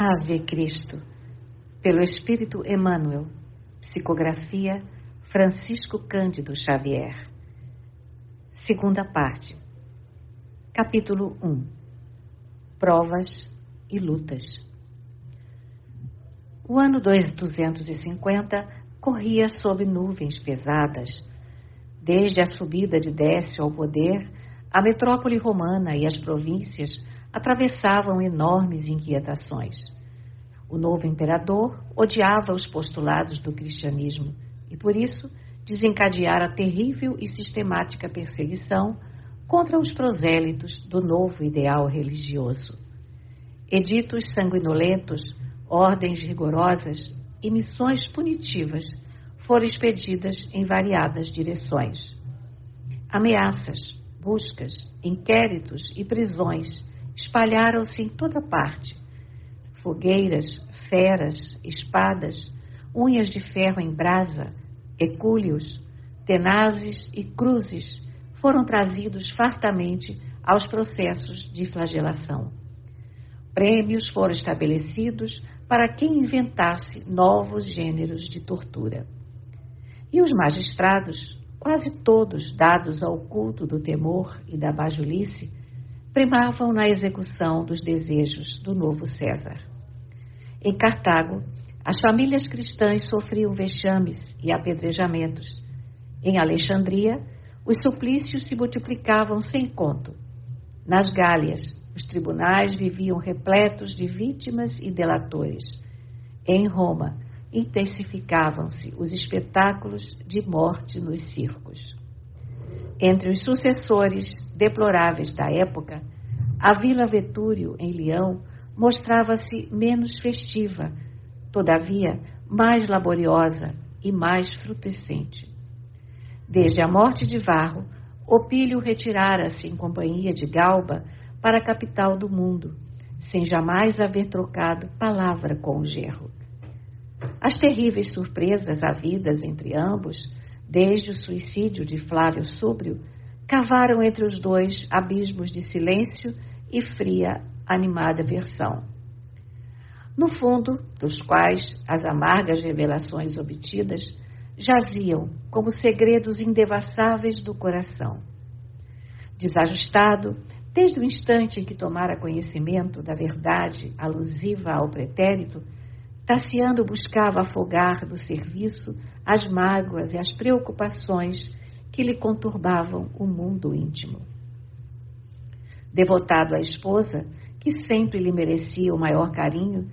Ave Cristo, pelo Espírito Emmanuel, psicografia Francisco Cândido Xavier. Segunda parte. Capítulo 1. Provas e lutas. O ano 250 corria sob nuvens pesadas. Desde a subida de Décio ao poder, a metrópole romana e as províncias atravessavam enormes inquietações. O novo imperador odiava os postulados do cristianismo e, por isso, desencadeara terrível e sistemática perseguição contra os prosélitos do novo ideal religioso. Editos sanguinolentos, ordens rigorosas e missões punitivas foram expedidas em variadas direções. Ameaças, buscas, inquéritos e prisões espalharam-se em toda parte. Fogueiras, feras, espadas, unhas de ferro em brasa, ecúleos, tenazes e cruzes foram trazidos fartamente aos processos de flagelação. Prêmios foram estabelecidos para quem inventasse novos gêneros de tortura. E os magistrados, quase todos dados ao culto do temor e da bajulice, primavam na execução dos desejos do novo César. Em Cartago, as famílias cristãs sofriam vexames e apedrejamentos. Em Alexandria, os suplícios se multiplicavam sem conto. Nas Gálias, os tribunais viviam repletos de vítimas e delatores. Em Roma, intensificavam-se os espetáculos de morte nos circos. Entre os sucessores deploráveis da época, a Vila Vetúrio, em Leão, mostrava-se menos festiva, todavia mais laboriosa e mais frutescente. Desde a morte de Varro, Opílio retirara-se em companhia de Galba para a capital do mundo, sem jamais haver trocado palavra com o genro. As terríveis surpresas havidas entre ambos, desde o suicídio de Flávio Súbrio, cavaram entre os dois abismos de silêncio e fria, animada versão, no fundo dos quais as amargas revelações obtidas jaziam como segredos indevassáveis do coração. Desajustado, desde o instante em que tomara conhecimento da verdade alusiva ao pretérito, Tassiano buscava afogar do serviço as mágoas e as preocupações que lhe conturbavam o mundo íntimo. Devotado à esposa, que sempre lhe merecia o maior carinho,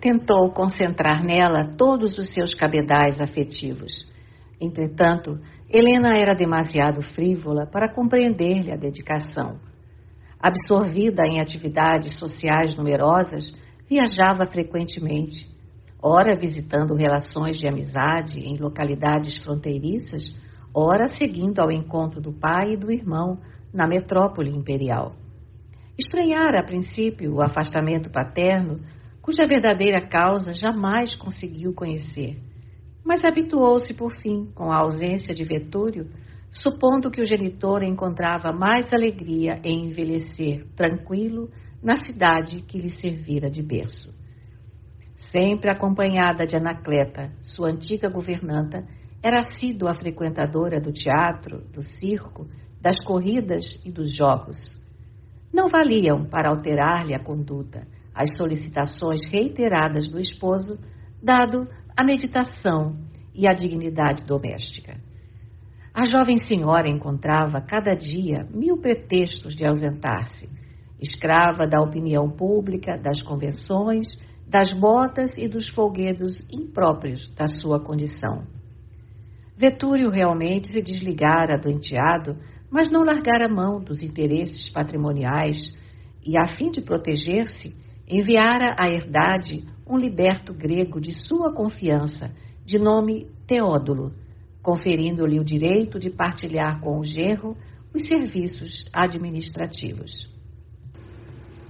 tentou concentrar nela todos os seus cabedais afetivos. Entretanto, Helena era demasiado frívola para compreender-lhe a dedicação. Absorvida em atividades sociais numerosas, viajava frequentemente, ora visitando relações de amizade em localidades fronteiriças, ora seguindo ao encontro do pai e do irmão na metrópole imperial. Estranhara a princípio o afastamento paterno, cuja verdadeira causa jamais conseguiu conhecer, mas habituou-se por fim com a ausência de Vetúrio, supondo que o genitor encontrava mais alegria em envelhecer tranquilo na cidade que lhe servira de berço. Sempre acompanhada de Anacleta, sua antiga governanta, era assídua frequentadora do teatro, do circo, das corridas e dos jogos. Não valiam para alterar-lhe a conduta as solicitações reiteradas do esposo, dado a meditação e a dignidade doméstica. A jovem senhora encontrava cada dia 1000 pretextos de ausentar-se, escrava da opinião pública, das convenções, das modas e dos folguedos impróprios da sua condição. Vetúrio realmente se desligara do enteado, mas não largara mão dos interesses patrimoniais e, a fim de proteger-se, enviara à herdade um liberto grego de sua confiança, de nome Teódulo, conferindo-lhe o direito de partilhar com o genro os serviços administrativos.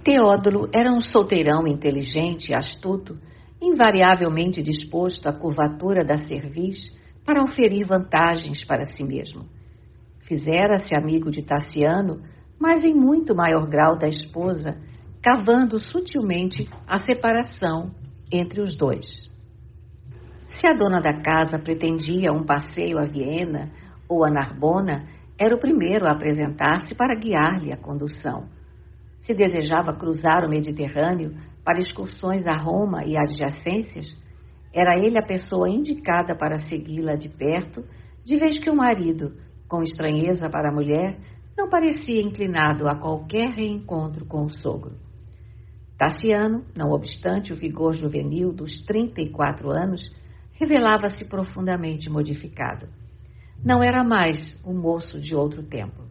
Teódulo era um solteirão inteligente e astuto, invariavelmente disposto à curvatura da cerviz para oferir vantagens para si mesmo. Fizera-se amigo de Tassiano, mas em muito maior grau da esposa, cavando sutilmente a separação entre os dois. Se a dona da casa pretendia um passeio a Viena ou a Narbona, era o primeiro a apresentar-se para guiar-lhe a condução. Se desejava cruzar o Mediterrâneo para excursões a Roma e adjacências, era ele a pessoa indicada para segui-la de perto, de vez que o marido, com estranheza para a mulher, não parecia inclinado a qualquer reencontro com o sogro. Tassiano, não obstante o vigor juvenil dos 34 anos, revelava-se profundamente modificado. Não era mais o moço de outro tempo.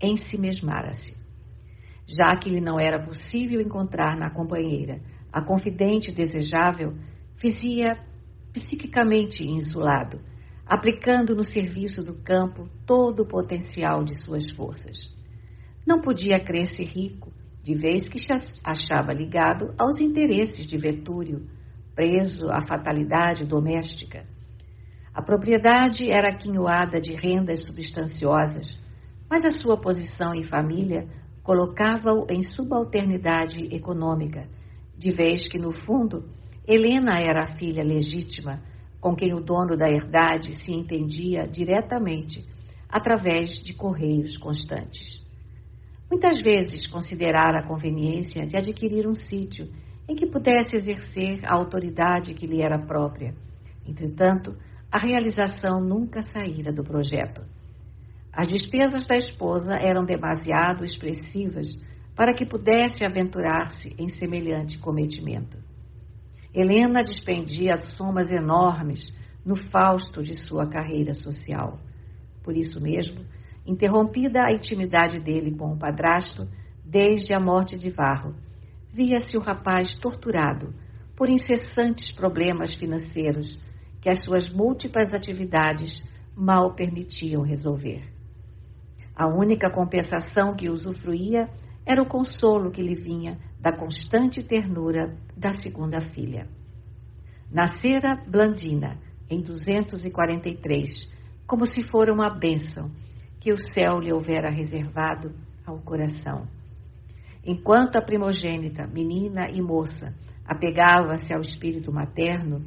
Ensimesmara-se. Já que lhe não era possível encontrar na companheira a confidente desejável, vivia psiquicamente insulado, aplicando no serviço do campo todo o potencial de suas forças. Não podia crer-se rico, de vez que se achava ligado aos interesses de Vetúrio, preso à fatalidade doméstica. A propriedade era aquinhoada de rendas substanciosas, mas a sua posição em família colocava-o em subalternidade econômica, de vez que, no fundo, Helena era a filha legítima, com quem o dono da herdade se entendia diretamente, através de correios constantes. Muitas vezes considerara a conveniência de adquirir um sítio em que pudesse exercer a autoridade que lhe era própria. Entretanto, a realização nunca saíra do projeto. As despesas da esposa eram demasiado expressivas para que pudesse aventurar-se em semelhante cometimento. Helena despendia somas enormes no fausto de sua carreira social. Por isso mesmo, interrompida a intimidade dele com o padrasto, desde a morte de Varro, via-se o rapaz torturado por incessantes problemas financeiros que as suas múltiplas atividades mal permitiam resolver. A única compensação que usufruía era o consolo que lhe vinha da constante ternura da segunda filha. Nascera Blandina em 243, como se fora uma bênção que o céu lhe houvera reservado ao coração. Enquanto a primogênita, menina e moça, apegava-se ao espírito materno,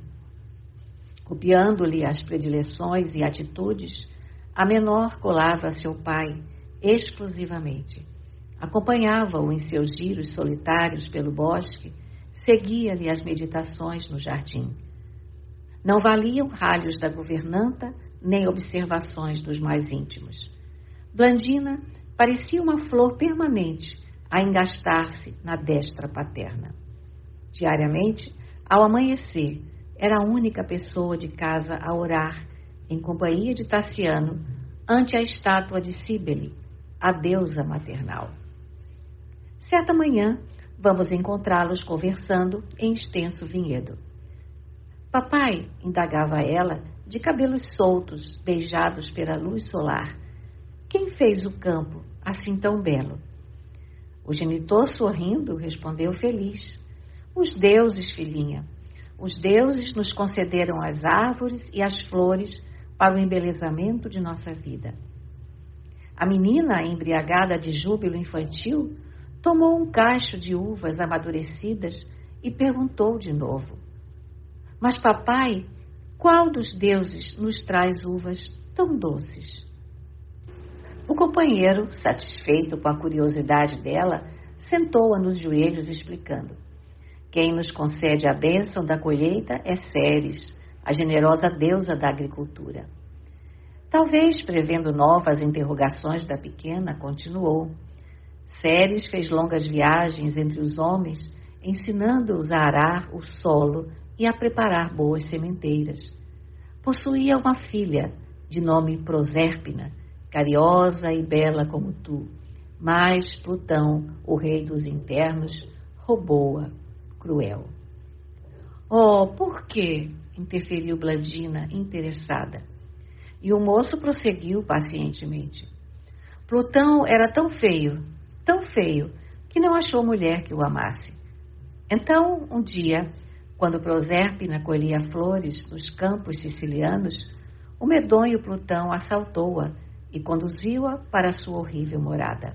copiando-lhe as predileções e atitudes, a menor colava-se ao pai exclusivamente. Acompanhava-o em seus giros solitários pelo bosque, seguia-lhe as meditações no jardim. Não valiam ralhos da governanta, nem observações dos mais íntimos. Blandina parecia uma flor permanente a engastar-se na destra paterna. Diariamente, ao amanhecer, era a única pessoa de casa a orar, em companhia de Tassiano, ante a estátua de Cíbele, a deusa maternal. Certa manhã, vamos encontrá-los conversando em extenso vinhedo. Papai, indagava ela, de cabelos soltos, beijados pela luz solar, quem fez o campo assim tão belo? O genitor, sorrindo, respondeu feliz. Os deuses, filhinha. Os deuses nos concederam as árvores e as flores para o embelezamento de nossa vida. A menina, embriagada de júbilo infantil, tomou um cacho de uvas amadurecidas e perguntou de novo: Mas, papai, qual dos deuses nos traz uvas tão doces? O companheiro, satisfeito com a curiosidade dela, sentou-a nos joelhos explicando: Quem nos concede a bênção da colheita é Ceres, a generosa deusa da agricultura. Talvez, prevendo novas interrogações da pequena, continuou: Ceres fez longas viagens entre os homens, ensinando-os a arar o solo e a preparar boas sementeiras. Possuía uma filha, de nome Prosérpina, cariosa e bela como tu, mas Plutão, o rei dos internos, roubou-a, cruel. Oh, por quê? Interferiu Blandina, interessada. E o moço prosseguiu pacientemente. Plutão era tão feio, que não achou mulher que o amasse. Então, um dia, quando Prosérpina colhia flores nos campos sicilianos, o medonho Plutão assaltou-a e conduziu-a para sua horrível morada.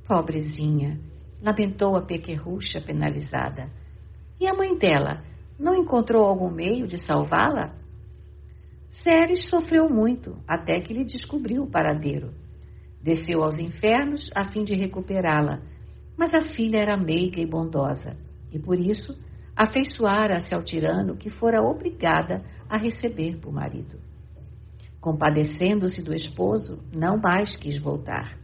Pobrezinha, lamentou a pequerrucha penalizada. E a mãe dela não encontrou algum meio de salvá-la? Ceres sofreu muito até que lhe descobriu o paradeiro. Desceu aos infernos a fim de recuperá-la, mas a filha era meiga e bondosa, e por isso afeiçoara-se ao tirano que fora obrigada a receber por marido. Compadecendo-se do esposo, não mais quis voltar.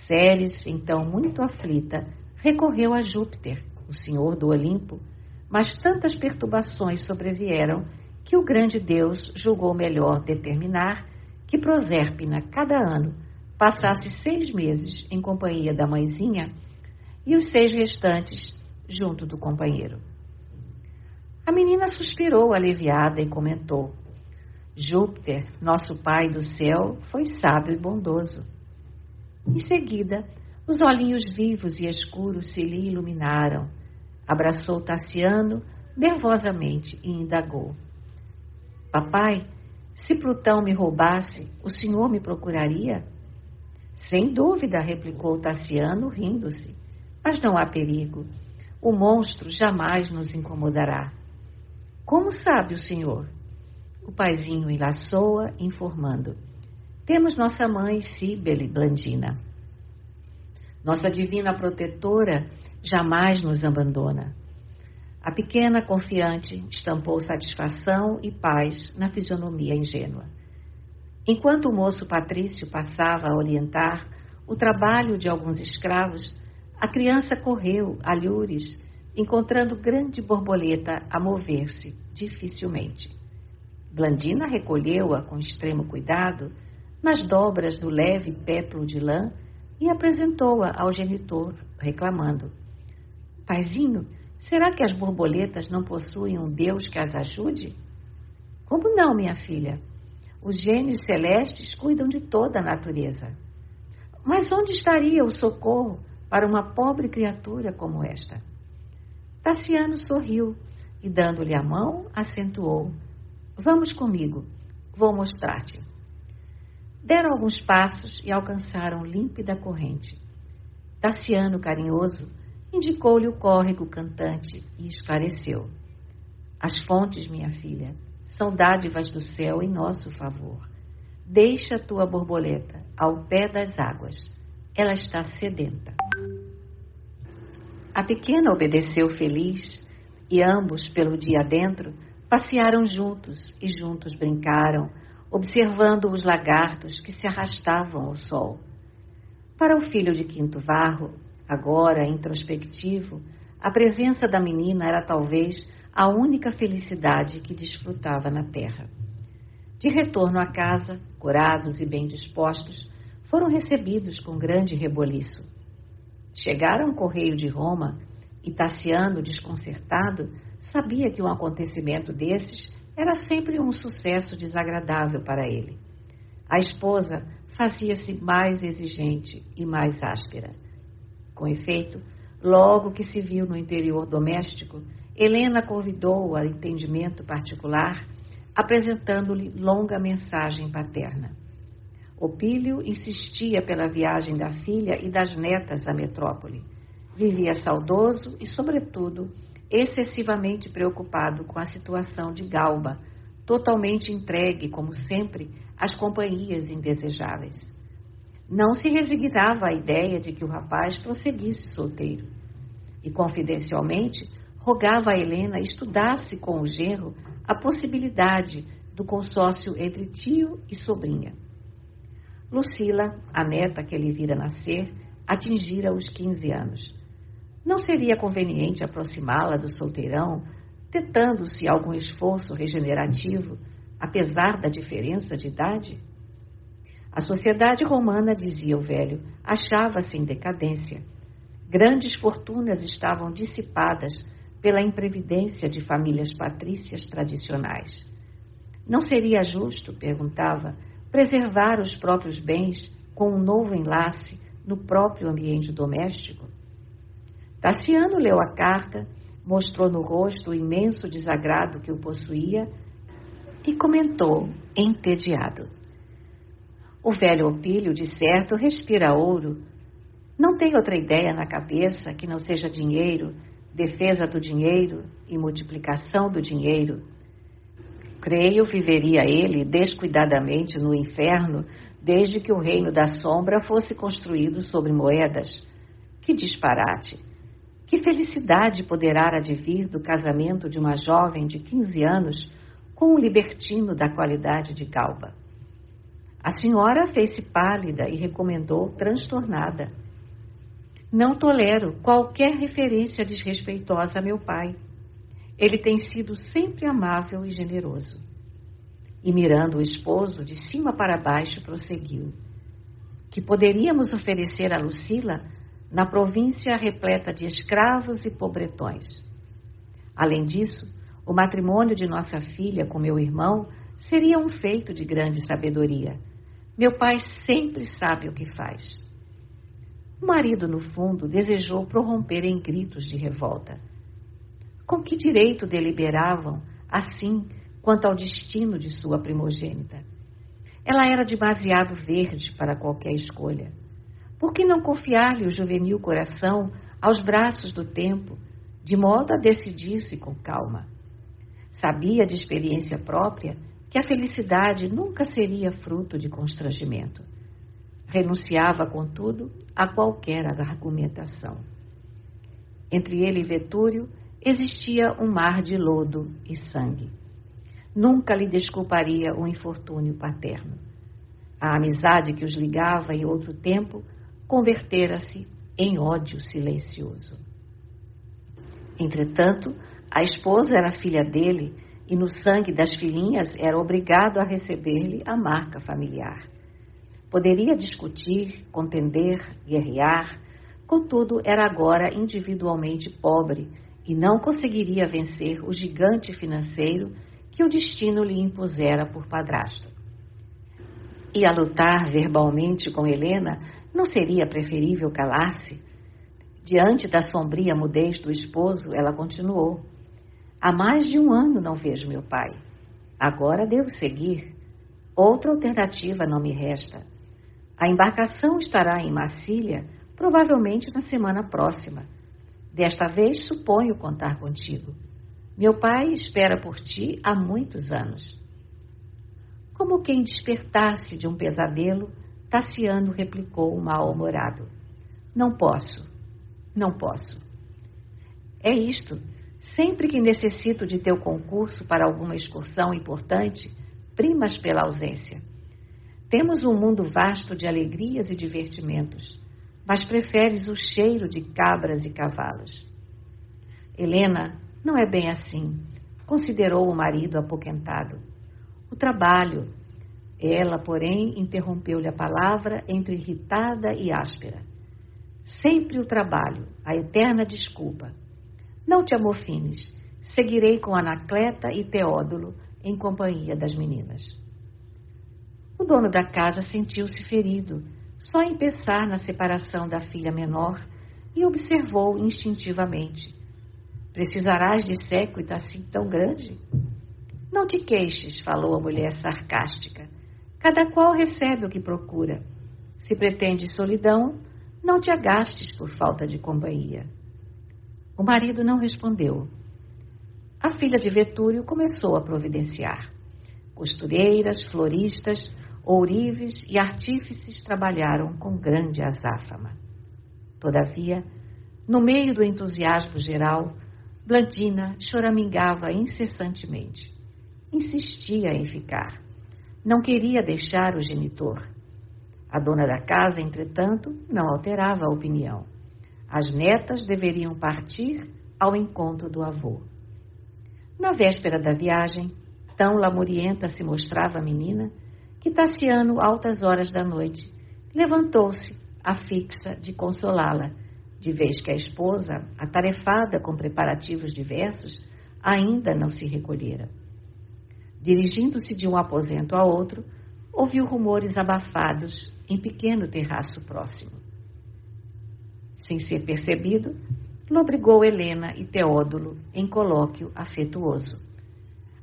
Ceres, então muito aflita, recorreu a Júpiter, o senhor do Olimpo, mas tantas perturbações sobrevieram que o grande deus julgou melhor determinar que Prosérpina, cada ano, passasse 6 meses em companhia da mãezinha e os 6 restantes junto do companheiro. A menina suspirou aliviada e comentou: Júpiter, nosso pai do céu, foi sábio e bondoso. Em seguida, os olhinhos vivos e escuros se lhe iluminaram. Abraçou Tassiano nervosamente e indagou: Papai, se Plutão me roubasse, o senhor me procuraria? Sem dúvida, replicou Tassiano, rindo-se. Mas não há perigo. O monstro jamais nos incomodará. Como sabe o senhor? O paizinho enlaçou-a, informando: Temos nossa mãe Cíbele Blandina. Nossa divina protetora jamais nos abandona. A pequena, confiante, estampou satisfação e paz na fisionomia ingênua. Enquanto o moço patrício passava a orientar o trabalho de alguns escravos, a criança correu, alhures, encontrando grande borboleta a mover-se dificilmente. Blandina recolheu-a com extremo cuidado nas dobras do leve péplo de lã e apresentou-a ao genitor, reclamando: Paizinho, será que as borboletas não possuem um Deus que as ajude? Como não, minha filha? Os gênios celestes cuidam de toda a natureza. Mas onde estaria o socorro para uma pobre criatura como esta? Tassiano sorriu e, dando-lhe a mão, acentuou: Vamos comigo, vou mostrar-te. Deram alguns passos e alcançaram límpida corrente. Tassiano, carinhoso, indicou-lhe o córrego cantante e esclareceu: As fontes, minha filha, são dádivas do céu em nosso favor. Deixa a tua borboleta ao pé das águas. Ela está sedenta. A pequena obedeceu feliz e ambos, pelo dia adentro, passearam juntos e juntos brincaram, observando os lagartos que se arrastavam ao sol. Para o filho de Quinto Varro, agora introspectivo, a presença da menina era talvez a única felicidade que desfrutava na terra. De retorno à casa, corados e bem dispostos, foram recebidos com grande reboliço. Chegaram ao correio de Roma e Tassiano, desconcertado, sabia que um acontecimento desses era sempre um sucesso desagradável para ele. A esposa fazia-se mais exigente e mais áspera. Com efeito, logo que se viu no interior doméstico, Helena convidou-o a entendimento particular, apresentando-lhe longa mensagem paterna. Opílio insistia pela viagem da filha e das netas à metrópole. Vivia saudoso e, sobretudo, excessivamente preocupado com a situação de Galba, totalmente entregue, como sempre, às companhias indesejáveis. Não se resignava à ideia de que o rapaz prosseguisse solteiro. E, confidencialmente, rogava a Helena estudasse com o genro a possibilidade do consórcio entre tio e sobrinha. Lucila, a neta que ele vira nascer, atingira os 15 anos. Não seria conveniente aproximá-la do solteirão, tentando-se algum esforço regenerativo, apesar da diferença de idade? A sociedade romana, dizia o velho, achava-se em decadência. Grandes fortunas estavam dissipadas pela imprevidência de famílias patrícias tradicionais. Não seria justo, perguntava, preservar os próprios bens com um novo enlace no próprio ambiente doméstico? Tassiano leu a carta, mostrou no rosto o imenso desagrado que o possuía e comentou, entediado: O velho Opílio, de certo, respira ouro. Não tem outra ideia na cabeça que não seja dinheiro, defesa do dinheiro e multiplicação do dinheiro. Creio viveria ele descuidadamente no inferno desde que o reino da sombra fosse construído sobre moedas. Que disparate! Que felicidade poderá advir do casamento de uma jovem de 15 anos com um libertino da qualidade de Galba? A senhora fez-se pálida e recomendou transtornada. Não tolero qualquer referência desrespeitosa a meu pai. Ele tem sido sempre amável e generoso. E mirando o esposo de cima para baixo, prosseguiu. Que poderíamos oferecer a Lucila na província repleta de escravos e pobretões. Além disso, o matrimônio de nossa filha com meu irmão seria um feito de grande sabedoria. Meu pai sempre sabe o que faz. O marido, no fundo, desejou prorromper em gritos de revolta. Com que direito deliberavam assim quanto ao destino de sua primogênita? Ela era demasiado verde para qualquer escolha. Por que não confiar-lhe o juvenil coração aos braços do tempo, de modo a decidir-se com calma? Sabia de experiência própria que a felicidade nunca seria fruto de constrangimento. Renunciava, contudo, a qualquer argumentação. Entre ele e Vetúrio existia um mar de lodo e sangue. Nunca lhe desculparia o infortúnio paterno. A amizade que os ligava em outro tempo convertera-se em ódio silencioso. Entretanto, a esposa era filha dele e no sangue das filhinhas era obrigado a receber-lhe a marca familiar. Poderia discutir, contender, guerrear, contudo era agora individualmente pobre e não conseguiria vencer o gigante financeiro que o destino lhe impusera por padrasto. E a lutar verbalmente com Helena, não seria preferível calar-se? Diante da sombria mudez do esposo, ela continuou. Há mais de 1 ano não vejo meu pai. Agora devo seguir. Outra alternativa não me resta. A embarcação estará em Massília, provavelmente na semana próxima. Desta vez suponho contar contigo. Meu pai espera por ti há muitos anos. Como quem despertasse de um pesadelo, Tassiano replicou mal-humorado. Não posso. É isto. Sempre que necessito de teu concurso para alguma excursão importante, primas pela ausência. Temos um mundo vasto de alegrias e divertimentos, mas preferes o cheiro de cabras e cavalos. Helena, não é bem assim, considerou o marido apoquentado. O trabalho. Ela, porém, interrompeu-lhe a palavra entre irritada e áspera. Sempre o trabalho, a eterna desculpa. Não te amofines, seguirei com Anacleta e Teódulo em companhia das meninas. O dono da casa sentiu-se ferido, só em pensar na separação da filha menor, e observou instintivamente. Precisarás de séquito assim tão grande? Não te queixes, falou a mulher sarcástica. Cada qual recebe o que procura. Se pretendes solidão, não te agastes por falta de companhia. O marido não respondeu. A filha de Vetúrio começou a providenciar. Costureiras, floristas, ourives e artífices trabalharam com grande azáfama. Todavia, no meio do entusiasmo geral, Blandina choramingava incessantemente. Insistia em ficar. Não queria deixar o genitor. A dona da casa, entretanto, não alterava a opinião. As netas deveriam partir ao encontro do avô. Na véspera da viagem, tão lamurienta se mostrava a menina, que Tassiano, altas horas da noite, levantou-se, afixa de consolá-la, de vez que a esposa, atarefada com preparativos diversos, ainda não se recolhera. Dirigindo-se de um aposento a outro, ouviu rumores abafados em pequeno terraço próximo. Sem ser percebido, lobrigou Helena e Teódulo em colóquio afetuoso.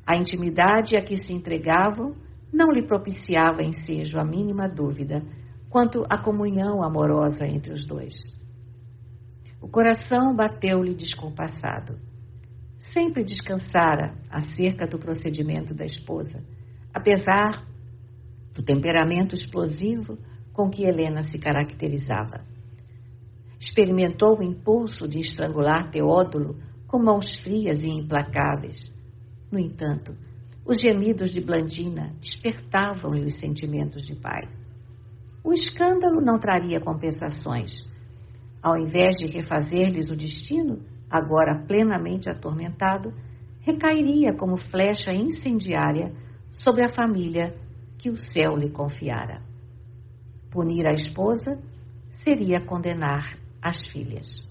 A intimidade a que se entregavam não lhe propiciava ensejo a mínima dúvida, quanto à comunhão amorosa entre os dois. O coração bateu-lhe descompassado. Sempre descansara acerca do procedimento da esposa, apesar do temperamento explosivo com que Helena se caracterizava. Experimentou o impulso de estrangular Teódulo com mãos frias e implacáveis. No entanto, os gemidos de Blandina despertavam-lhe os sentimentos de pai. O escândalo não traria compensações. Ao invés de refazer-lhes o destino, agora plenamente atormentado, recairia como flecha incendiária sobre a família que o céu lhe confiara. Punir a esposa seria condenar as filhas.